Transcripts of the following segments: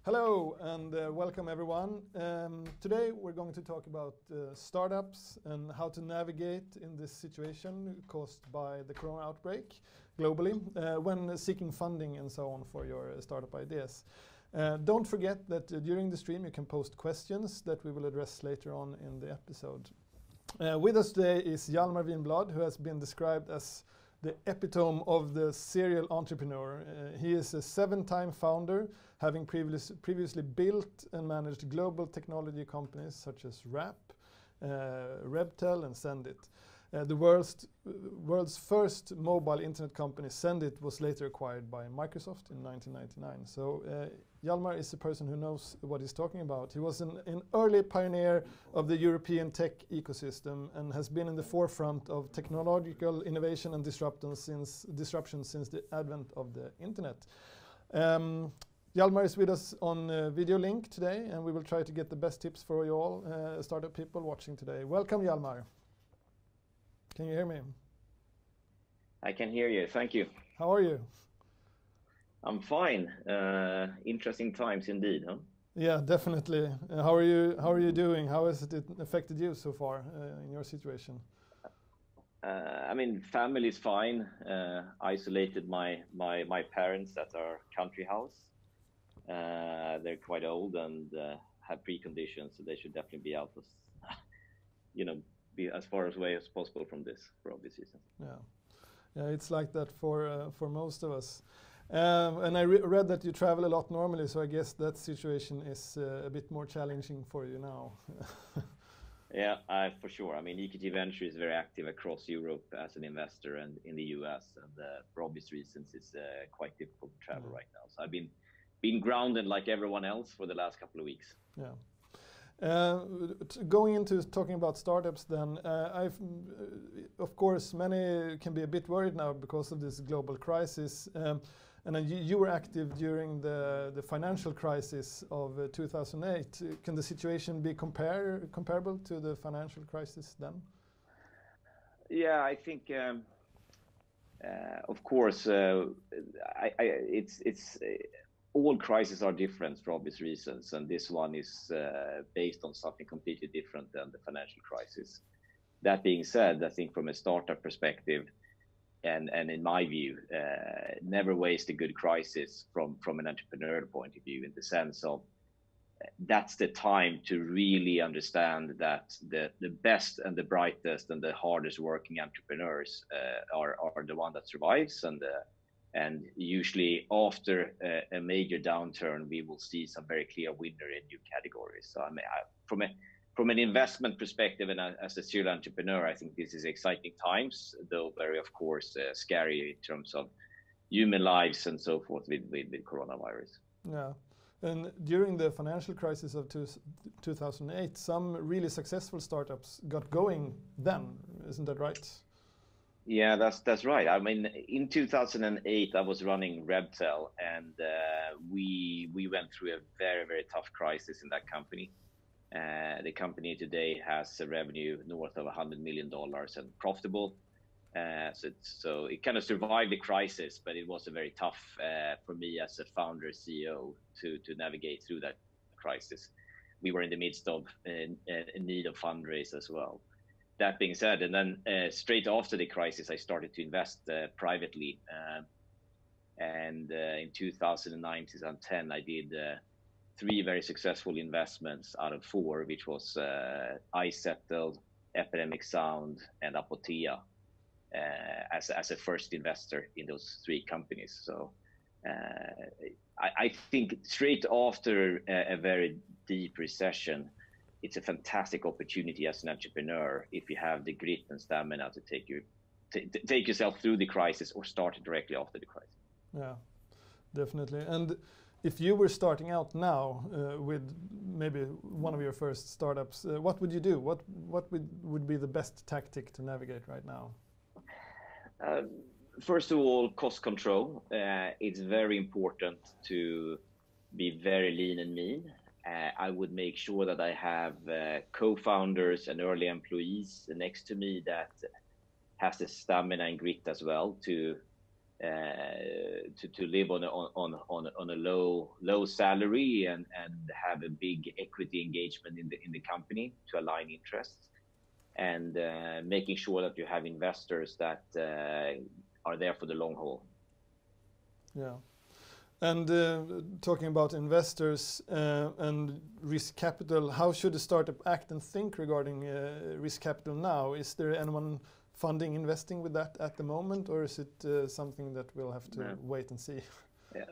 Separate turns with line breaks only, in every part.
Hello and welcome everyone. Today we're going to talk about startups and how to navigate in this situation caused by the corona outbreak globally when seeking funding and so on for your startup ideas. Don't forget that during the stream you can post questions that we will address later on in the episode. With us today is Hjalmar Winbladh, who has been described as the epitome of the serial entrepreneur. He is a 7-time founder, having previously built and managed global technology companies such as RAP, Rebtel and Sendit. The world's first mobile internet company, Sendit, was later acquired by Microsoft in 1999. So Hjalmar is a person who knows what he's talking about. He was an early pioneer of the European tech ecosystem and has been in the forefront of technological innovation and disruption since the advent of the internet. Hjalmar is with us on video link today, and we will try to get the best tips for you all startup people watching today. Welcome, Hjalmar. Can you hear me?
I can hear you. Thank you.
How are you?
I'm fine. Interesting times indeed, huh?
Yeah, definitely. How are you doing? How has it affected you so far in your situation?
I mean, family is fine. Isolated my parents at our country house. They're quite old and have preconditions, so they should definitely be out of, be as far away as possible from this for obvious reasons.
Yeah, it's like that for most of us. And I read that you travel a lot normally, so I guess that situation is a bit more challenging for you now.
Yeah, for sure. I mean, EQT Ventures is very active across Europe as an investor and in the US, and for obvious reasons, it's quite difficult to travel right now. So I've been grounded like everyone else for the last couple of weeks.
Yeah. Going into talking about startups then, of course, many can be a bit worried now because of this global crisis. And you were active during the financial crisis of 2008. Can the situation be comparable to the financial crisis then?
Yeah, I think, of course, it's all crises are different for obvious reasons, and this one is based on something completely different than the financial crisis. That being said, I think from a startup perspective, and in my view, never waste a good crisis from an entrepreneurial point of view, in the sense of that's the time to really understand that the best and the brightest and the hardest working entrepreneurs are the one that survives, and usually after a major downturn, we will see some very clear winner in new categories. So I mean, from an investment perspective and as a serial entrepreneur, I think this is exciting times, though very, of course, scary in terms of human lives and so forth with coronavirus.
Yeah, and during the financial crisis of 2008, some really successful startups got going then, isn't that right?
Yeah, that's right. I mean, in 2008, I was running Rebtel, and we went through a very, very tough crisis in that company. The company today has a revenue north of $100 million and profitable. So it kind of survived the crisis, but it was a very tough for me as a founder CEO to navigate through that crisis. We were in the midst of in need of fundraise as well. That being said, and then straight after the crisis, I started to invest privately. And in 2009, 2010, I did 3 very successful investments out of 4, which was iSettled, Epidemic Sound, and Apotea as a first investor in those 3 companies. So I think straight after a very deep recession, it's a fantastic opportunity as an entrepreneur if you have the grit and stamina to take yourself through the crisis or start directly after the crisis.
Yeah, definitely. And if you were starting out now with maybe one of your first startups, what would you do? What would be the best tactic to navigate right now?
First of all, cost control. It's very important to be very lean and mean. I would make sure that I have co-founders and early employees next to me that has the stamina and grit as well to to live on a low salary and have a big equity engagement in the company to align interests, and making sure that you have investors that are there for the long haul.
Yeah. And talking about investors and risk capital, how should a startup act and think regarding risk capital now? Is there anyone funding investing with that at the moment, or is it something that we'll have to wait and see?
Yeah.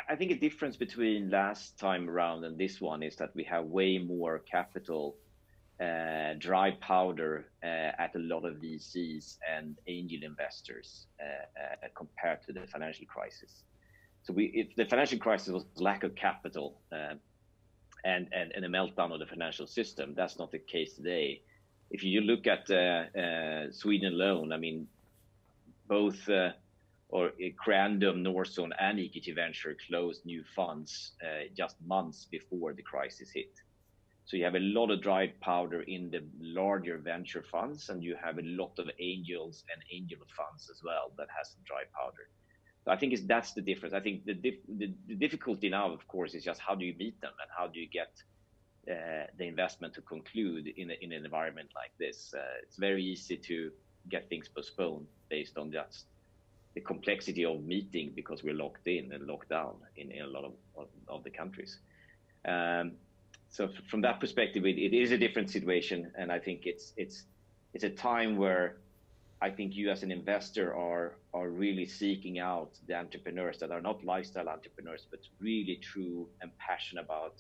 I think a difference between last time around and this one is that we have way more capital, dry powder at a lot of VCs and angel investors compared to the financial crisis. So if the financial crisis was lack of capital and a meltdown of the financial system, that's not the case today. If you look at Sweden alone, I mean, both Crandom, Northzone, and EQT Venture closed new funds just months before the crisis hit. So you have a lot of dry powder in the larger venture funds, and you have a lot of angels and angel funds as well that has some dry powder. So I think that's the difference. I think the difficulty now, of course, is just how do you meet them and how do you get the investment to conclude in an environment like this. It's very easy to get things postponed based on just the complexity of meeting because we're locked in and locked down in a lot of the countries. So from that perspective, it is a different situation, and I think it's a time where I think you as an investor are really seeking out the entrepreneurs that are not lifestyle entrepreneurs, but really true and passionate about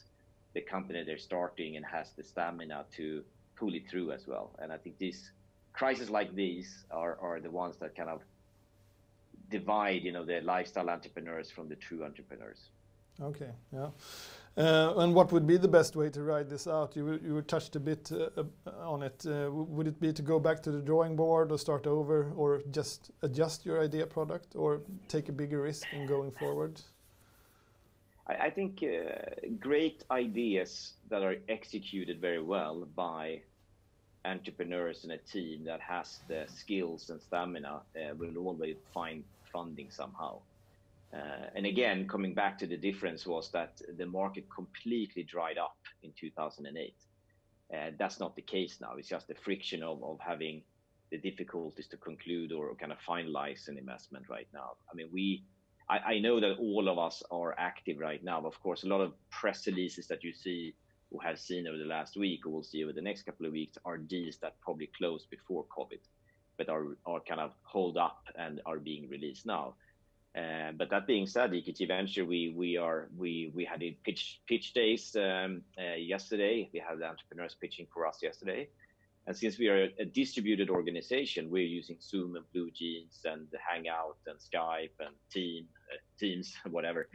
the company they're starting and has the stamina to pull it through as well. And I think these crises like these are the ones that kind of divide, the lifestyle entrepreneurs from the true entrepreneurs.
Okay, yeah. And what would be the best way to ride this out? You touched a bit on it. Would it be to go back to the drawing board or start over, or just adjust your idea product, or take a bigger risk in going forward?
I think great ideas that are executed very well by entrepreneurs and a team that has the skills and stamina will always find funding somehow. And again, coming back to the difference was that the market completely dried up in 2008. That's not the case now. It's just the friction of having the difficulties to conclude or kind of finalize an investment right now. I mean, I know that all of us are active right now. Of course, a lot of press releases that you see or have seen over the last week or will see over the next couple of weeks are deals that probably closed before COVID, but are kind of hold up and are being released now. But that being said, EQT Venture, we had a pitch days yesterday. We had the entrepreneurs pitching for us yesterday. And since we are a distributed organization, we're using Zoom and Blue Jeans and Hangout and Skype and Teams, whatever,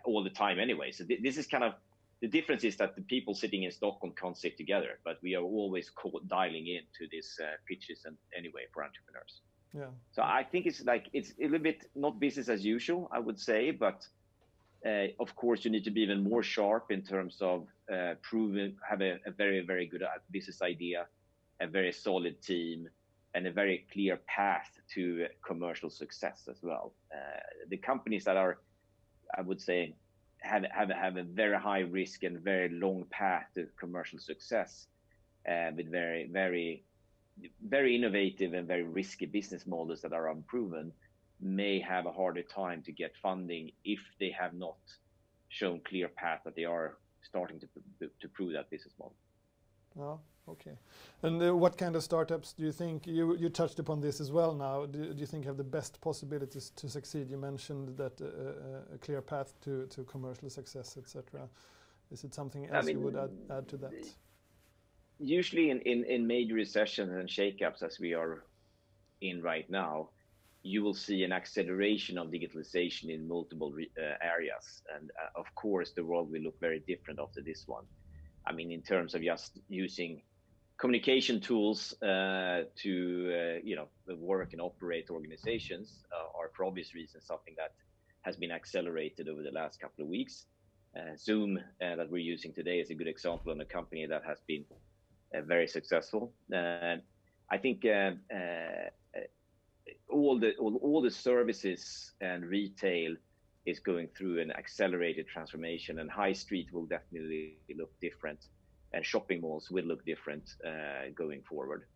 all the time anyway. So this is kind of, the difference is that the people sitting in Stockholm can't sit together, but we are always dialing into these pitches and anyway for entrepreneurs.
Yeah.
So I think it's a little bit not business as usual, I would say, but of course you need to be even more sharp in terms of have a very, very good business idea, a very solid team, and a very clear path to commercial success as well. The companies that are, I would say, have a very high risk and very long path to commercial success with very, very, very innovative and very risky business models that are unproven may have a harder time to get funding if they have not shown clear path that they are starting to prove that business model.
Oh, okay. And what kind of startups do you think, you touched upon this as well now, do you think have the best possibilities to succeed? You mentioned that a clear path to commercial success, etc. Is it something else you would add to that?
Usually in major recessions and shakeups as we are in right now, you will see an acceleration of digitalization in multiple areas. And of course, the world will look very different after this one. I mean, in terms of just using communication tools to work and operate organizations are for obvious reasons something that has been accelerated over the last couple of weeks. Zoom that we're using today is a good example of a company that has been very successful. I think all the services and retail is going through an accelerated transformation, and high street will definitely look different, and shopping malls will look different going forward.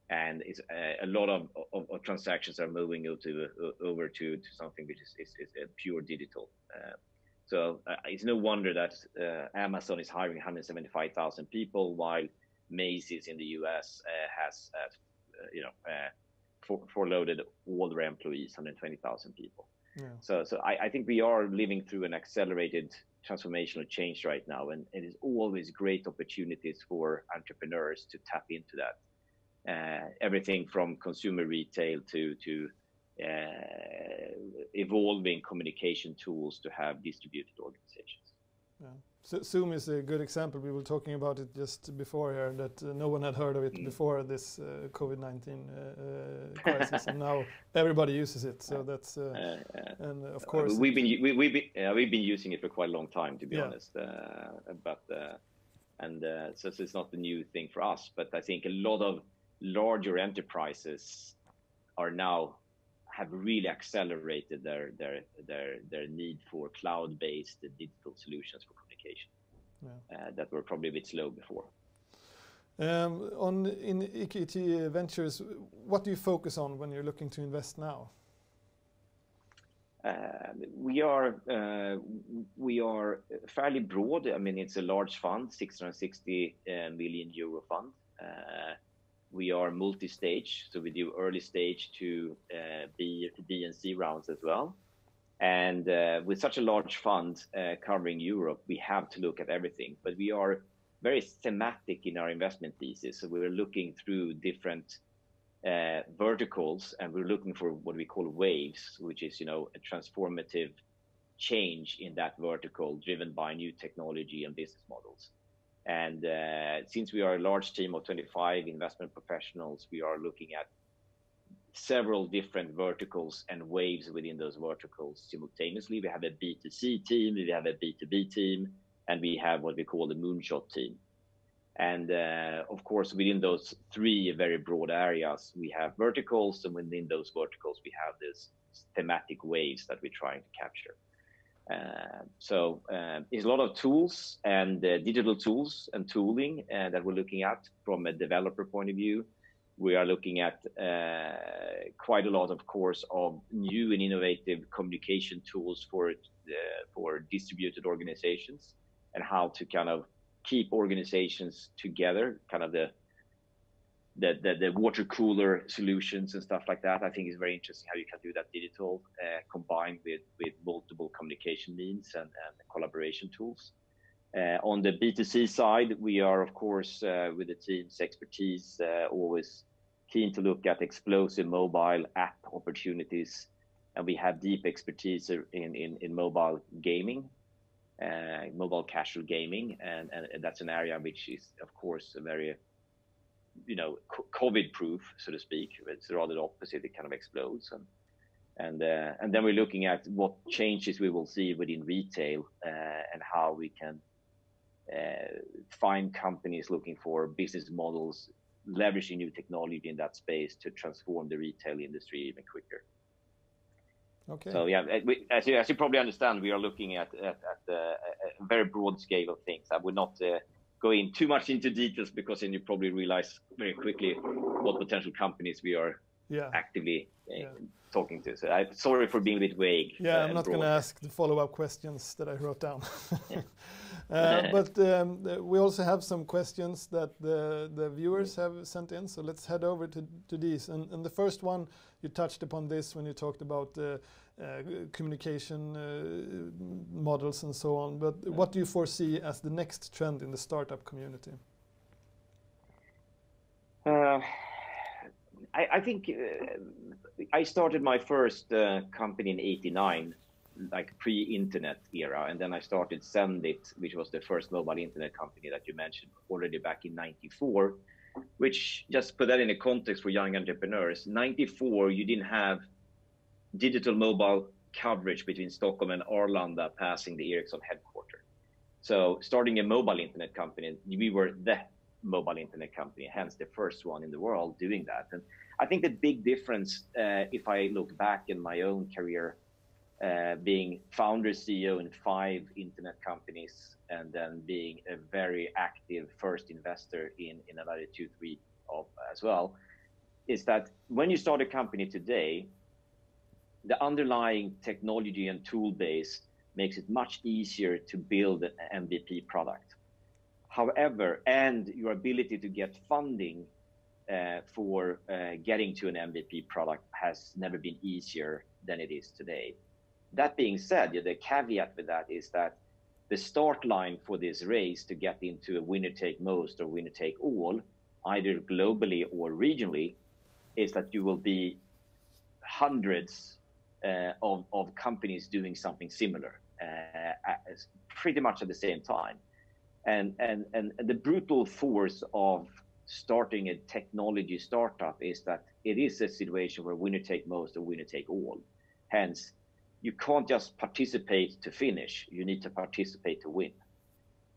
And it's a lot of transactions are moving over to something which is pure digital. So it's no wonder that Amazon is hiring 175,000 people, while Macy's in the US has furloughed all their employees, 120,000 people.
Yeah.
So I think we are living through an accelerated transformational change right now, and it is always great opportunities for entrepreneurs to tap into that. Everything from consumer retail to evolving communication tools to have distributed organizations.
Yeah. So Zoom is a good example. We were talking about it just before here, that no one had heard of it before this COVID-19 crisis, and now everybody uses it. So that's and of course
we've been using it for quite a long time, to be honest. So it's not the new thing for us. But I think a lot of larger enterprises are now have really accelerated their need for cloud-based digital solutions for communication that were probably a bit slow before.
In EQT Ventures, what do you focus on when you're looking to invest now?
We are fairly broad. I mean, it's a large fund, 660 million euro fund. We are multi-stage, so we do early stage to B and C rounds as well. And with such a large fund covering Europe, we have to look at everything. But we are very thematic in our investment thesis. So we're looking through different verticals, and we're looking for what we call waves, which is, a transformative change in that vertical driven by new technology and business models. And since we are a large team of 25 investment professionals, we are looking at several different verticals and waves within those verticals simultaneously. We have a B2C team, we have a B2B team, and we have what we call the moonshot team. And of course, within those three very broad areas, we have verticals, and within those verticals, we have these thematic waves that we're trying to capture. So there's a lot of tools and digital tools and tooling that we're looking at from a developer point of view. We are looking at quite a lot, of course, of new and innovative communication tools for distributed organizations, and how to kind of keep organizations together, kind of the water cooler solutions and stuff like that. I think is very interesting how you can do that digital combined with multiple communication means and collaboration tools. On the B2C side, we are, of course, with the team's expertise, always keen to look at explosive mobile app opportunities. And we have deep expertise in mobile gaming, mobile casual gaming. And that's an area which is, of course, a very COVID-proof, so to speak. It's rather the opposite; it kind of explodes, and then we're looking at what changes we will see within retail and how we can find companies looking for business models, leveraging new technology in that space to transform the retail industry even quicker.
Okay.
So yeah, as you probably understand, we are looking at a very broad scale of things. I would not go in too much into details, because then you probably realize very quickly what potential companies we are actively talking to. So I'm sorry for being a bit vague.
Yeah, I'm not going to ask the follow-up questions that I wrote down. But we also have some questions that the viewers have sent in. So let's head over to these. And the first one, you touched upon this when you talked about communication models and so on. But what do you foresee as the next trend in the startup community?
I think I started my first company in '89, like pre-internet era, and then I started Sendit, which was the first mobile internet company that you mentioned, already back in '94. Which, just put that in a context for young entrepreneurs, '94 you didn't have digital mobile coverage between Stockholm and Arlanda passing the Ericsson headquarters. So starting a mobile internet company, we were the mobile internet company, hence the first one in the world doing that. And I think the big difference, if I look back in my own career, being founder, CEO in 5 internet companies, and then being a very active first investor in another 2, 3 as well, is that when you start a company today, the underlying technology and tool base makes it much easier to build an MVP product. However, and your ability to get funding for getting to an MVP product has never been easier than it is today. That being said, the caveat with that is that the start line for this race to get into a winner take most or winner take all, either globally or regionally, is that you will be hundreds of companies doing something similar pretty much at the same time. And the brutal force of starting a technology startup is that it is a situation where winner take most or winner take all. Hence, you can't just participate to finish, you need to participate to win.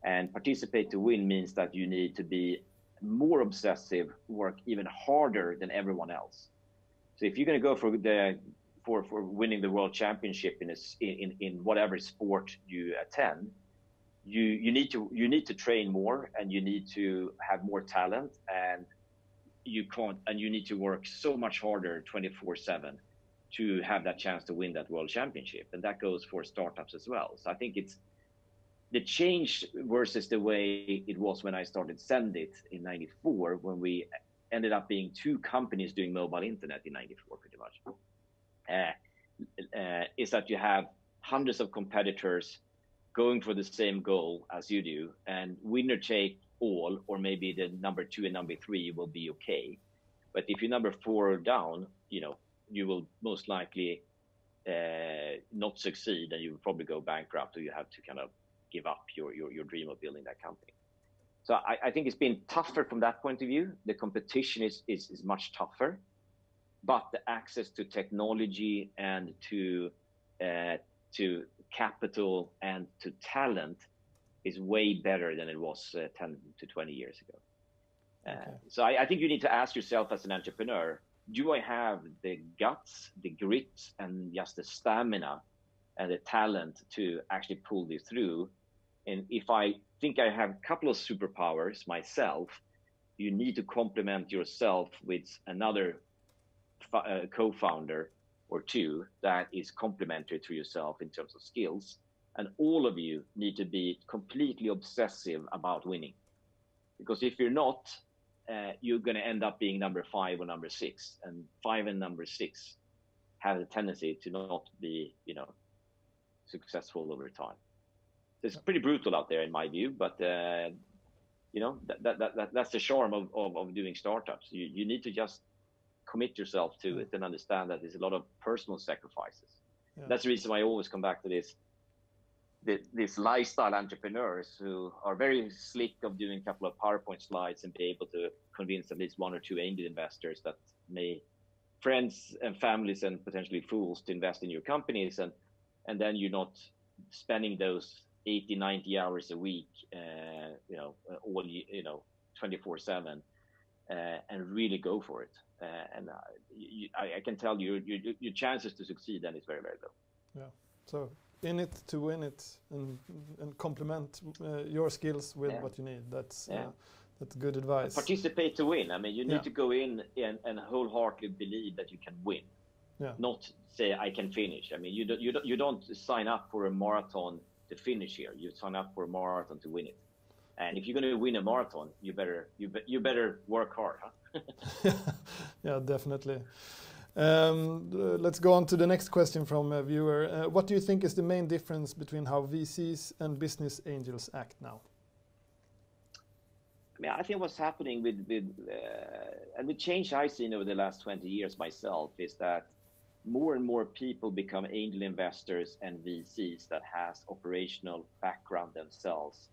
And participate to win means that you need to be more obsessive, work even harder than everyone else. So if you're going to go for winning the world championship in whatever sport you attend, you need to train more, and you need to have more talent, and you need to work so much harder 24/7 to have that chance to win that world championship. And that goes for startups as well. So I think it's the change versus the way it was when I started Sendit in 94, when we ended up being 2 companies doing mobile internet in 94 pretty much, is that you have hundreds of competitors going for the same goal as you do, and winner take all, or maybe the number 2 and number 3 will be okay. But if you're number 4 down, you will most likely not succeed, and you will probably go bankrupt, or you have to kind of give up your dream of building that company. So I think it's been tougher from that point of view. The competition is much tougher, but the access to technology and to capital and to talent is way better than it was 10 to 20 years ago. Okay. So I think you need to ask yourself as an entrepreneur, do I have the guts, the grit, and just the stamina and the talent to actually pull this through? And if I think I have a couple of superpowers myself, you need to complement yourself with another co-founder or 2 that is complementary to yourself in terms of skills. And all of you need to be completely obsessive about winning. Because if you're not, you're going to end up being number 5 or number 6. And 5 and number 6 have a tendency to not be, successful over time. It's pretty brutal out there in my view, but that's the charm of doing startups. You need to just commit yourself to it and understand that there's a lot of personal sacrifices. Yeah. That's the reason why I always come back to this lifestyle entrepreneurs who are very slick of doing a couple of PowerPoint slides and be able to convince at least 1 or 2 angel investors that may friends and families and potentially fools to invest in your companies, and then you're not spending those 80, 90 hours a week, all 24/7, and really go for it. I can tell you, your chances to succeed then is very, very low.
Yeah. So in it to win it, and complement your skills with what you need. That's good advice.
Participate to win. I mean, you need to go in and wholeheartedly believe that you can win. Yeah. Not say I can finish. I mean, you don't sign up for a marathon to finish here. You sign up for a marathon to win it. And if you're going to win a marathon, you better work hard, huh?
Yeah, definitely. Let's go on to the next question from a viewer. What do you think is the main difference between how VCs and business angels act now?
I mean, I think what's happening with and the change I've seen over the last 20 years myself is that more and more people become angel investors and VCs that has operational background themselves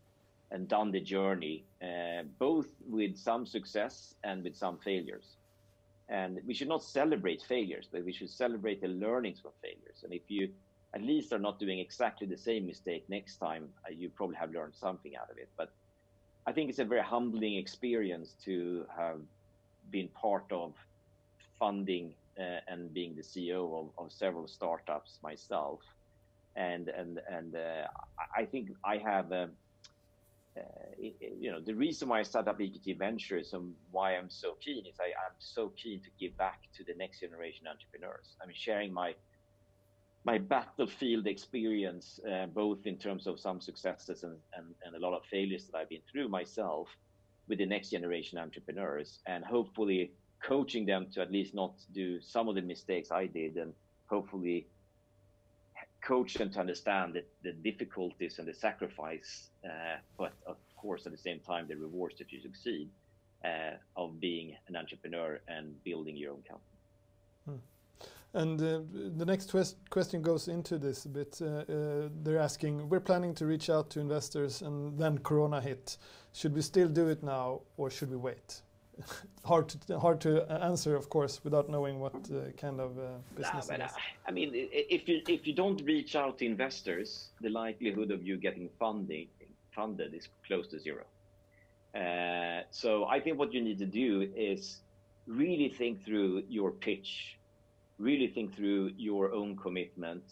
and done the journey, both with some success and with some failures. And we should not celebrate failures, but we should celebrate the learnings from failures. And if you at least are not doing exactly the same mistake next time, you probably have learned something out of it. But I think it's a very humbling experience to have been part of funding and being the CEO of several startups myself, and I think I have the reason why I started up EQT Ventures and why I'm so keen is I'm so keen to give back to the next generation entrepreneurs. I mean, sharing my battlefield experience, both in terms of some successes and a lot of failures that I've been through myself, with the next generation entrepreneurs, and hopefully coaching them to at least not do some of the mistakes I did, and hopefully coach them to understand the difficulties and the sacrifice, but of course at the same time the rewards if you succeed, of being an entrepreneur and building your own company.
And the next question goes into this a bit. They're asking, we're planning to reach out to investors and then Corona hit. Should we still do it now or should we wait? hard to answer, of course, without knowing what kind of business it is.
I mean, if you don't reach out to investors, the likelihood of you getting funded is close to zero. So I think what you need to do is really think through your pitch, really think through your own commitment,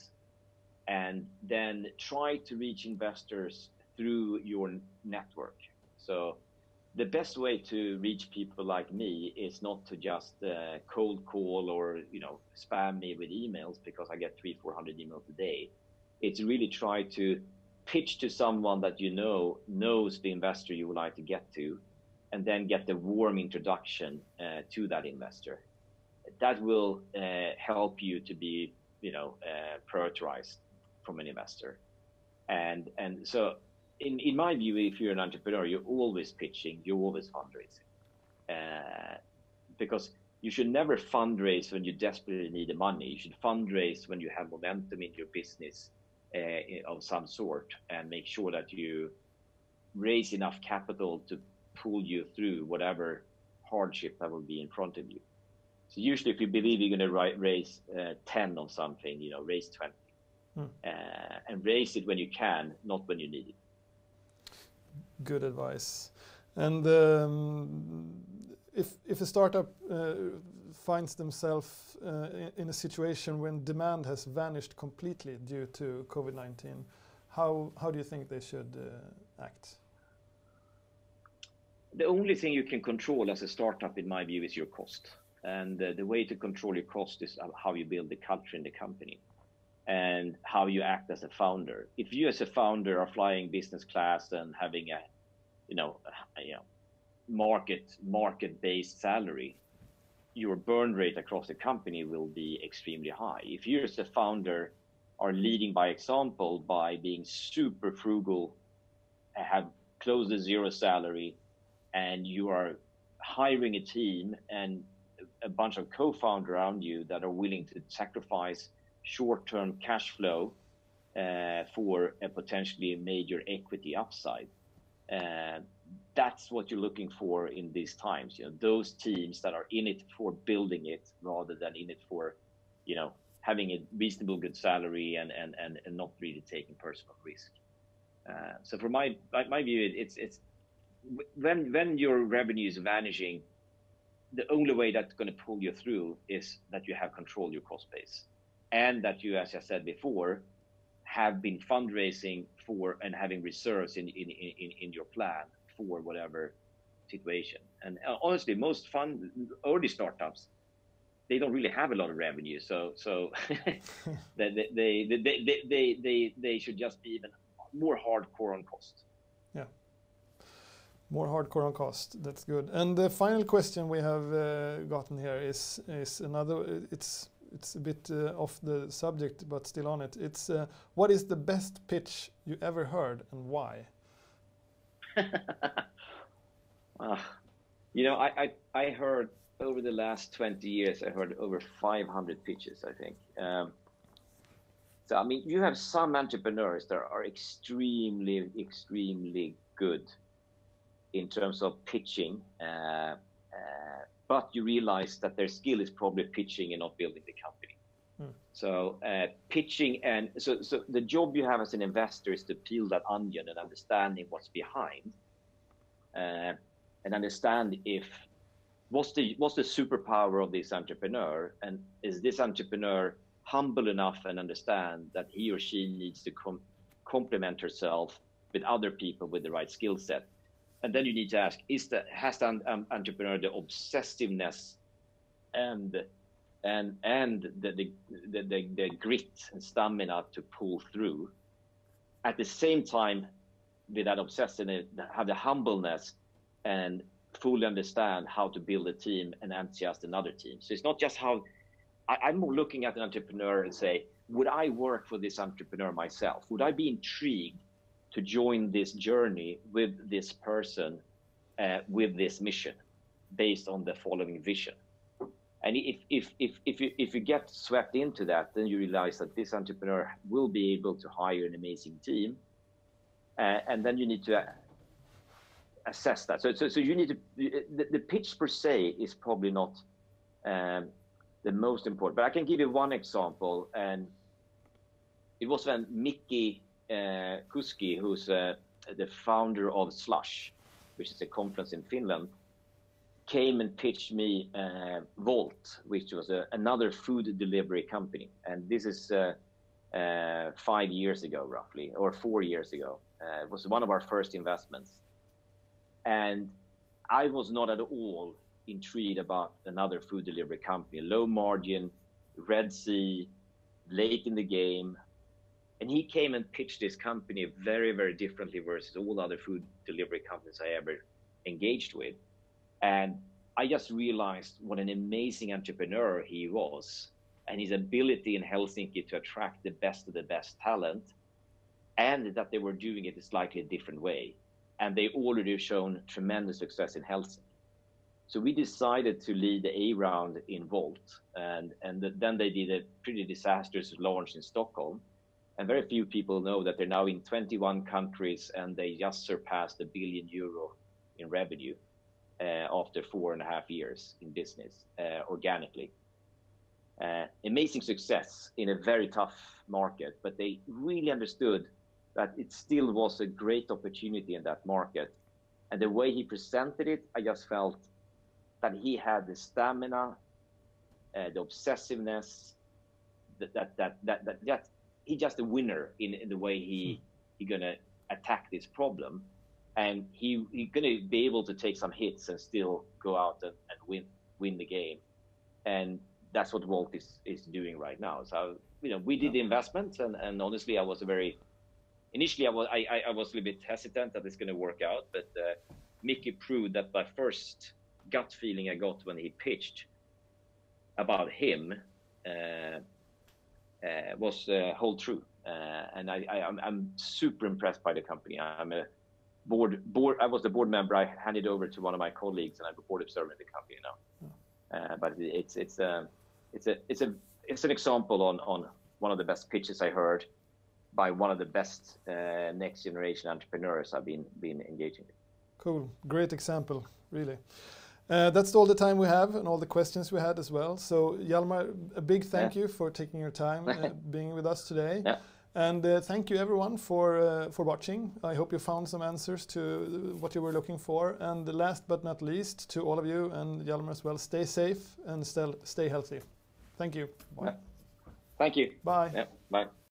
and then try to reach investors through your network. So the best way to reach people like me is not to just cold call or spam me with emails, because I get 300-400 emails a day. It's really try to pitch to someone that knows the investor you would like to get to, and then get the warm introduction to that investor. That will help you to be prioritized from an investor. And so in my view, if you're an entrepreneur, you're always pitching, you're always fundraising, because you should never fundraise when you desperately need the money. You should fundraise when you have momentum in your business of some sort, and make sure that you raise enough capital to pull you through whatever hardship that will be in front of you. So usually, if you believe you're going to raise 10 on something, raise 20, and raise it when you can, not when you need it.
Good advice. And if a startup finds themselves in a situation when demand has vanished completely due to COVID-19, how do you think they should act?
The only thing you can control as a startup, in my view, is your cost. And the way to control your cost is how you build the culture in the company and how you act as a founder. If you as a founder are flying business class and having a market-based salary, your burn rate across the company will be extremely high. If you as a founder are leading by example by being super frugal, have close to zero salary, and you are hiring a team and a bunch of co-founders around you that are willing to sacrifice short-term cash flow for a potentially major equity upside, that's what you're looking for in these times. Those teams that are in it for building it rather than in it for, having a reasonable good salary and not really taking personal risk. So from my view, it's when your revenue is vanishing, the only way that's going to pull you through is that you have controlled your cost base, and that you, as I said before, have been fundraising for and having reserves in your plan for whatever situation. And honestly, most early startups, they don't really have a lot of revenue, so they should just be even more hardcore on cost.
Yeah. More hardcore on cost. That's good. And the final question we have gotten here is another. It's a bit off the subject, but still on it. It's what is the best pitch you ever heard and why?
I heard over the last 20 years, I heard over 500 pitches, I think. So, I mean, you have some entrepreneurs that are extremely, extremely good in terms of pitching, but you realize that their skill is probably pitching and not building the company. So pitching, and so the job you have as an investor is to peel that onion and understanding what's behind. and understand what's the superpower of this entrepreneur, and is this entrepreneur humble enough and understand that he or she needs to complement herself with other people with the right skill set. And then you need to ask, has the entrepreneur the obsessiveness and the grit and stamina to pull through? At the same time, with that obsessiveness, have the humbleness and fully understand how to build a team and enthuse another team. So it's not just how I'm looking at an entrepreneur and say, would I work for this entrepreneur myself? Would I be intrigued to join this journey with this person, with this mission, based on the following vision? And if you get swept into that, then you realize that this entrepreneur will be able to hire an amazing team, and then you need to assess that. So you need to, the pitch per se is probably not the most important, but I can give you one example. And it was when Mikki Kuski, who's the founder of Slush, which is a conference in Finland, came and pitched me Volt, which was another food delivery company. And this is 5 years ago, roughly, or 4 years ago. It was one of our first investments. And I was not at all intrigued about another food delivery company, low margin, Red Sea, late in the game. And he came and pitched this company very, very differently versus all other food delivery companies I ever engaged with. And I just realized what an amazing entrepreneur he was, and his ability in Helsinki to attract the best of the best talent, and that they were doing it a slightly different way. And they already shown tremendous success in Helsinki. So we decided to lead the A round in Volt, and then they did a pretty disastrous launch in Stockholm. And very few people know that they're now in 21 countries, and they just surpassed €1 billion in revenue after 4.5 years in business, organically. Amazing success in a very tough market, but they really understood that it still was a great opportunity in that market. And the way he presented it, I just felt that he had the stamina, the obsessiveness, that he just a winner in the way he gonna attack this problem, and he gonna be able to take some hits and still go out and win the game. And that's what Volt is doing right now. So we did the investment, and honestly, initially I was a little bit hesitant that it's going to work out, but Mickey proved that my first gut feeling I got when he pitched about him was hold true, and I'm super impressed by the company. I'm a I was the board member. I handed over to one of my colleagues, and I'm a board observer in the company now. But it's an example on one of the best pitches I heard by one of the best next generation entrepreneurs I've been engaging with.
Cool, great example, really. That's all the time we have and all the questions we had as well. So Hjalmar, a big thank you for taking your time being with us today. Yeah. And thank you everyone for watching. I hope you found some answers to what you were looking for. And last but not least, to all of you and Hjalmar as well, stay safe and stay healthy. Thank you. Bye.
Thank you.
Bye.
Yeah, bye.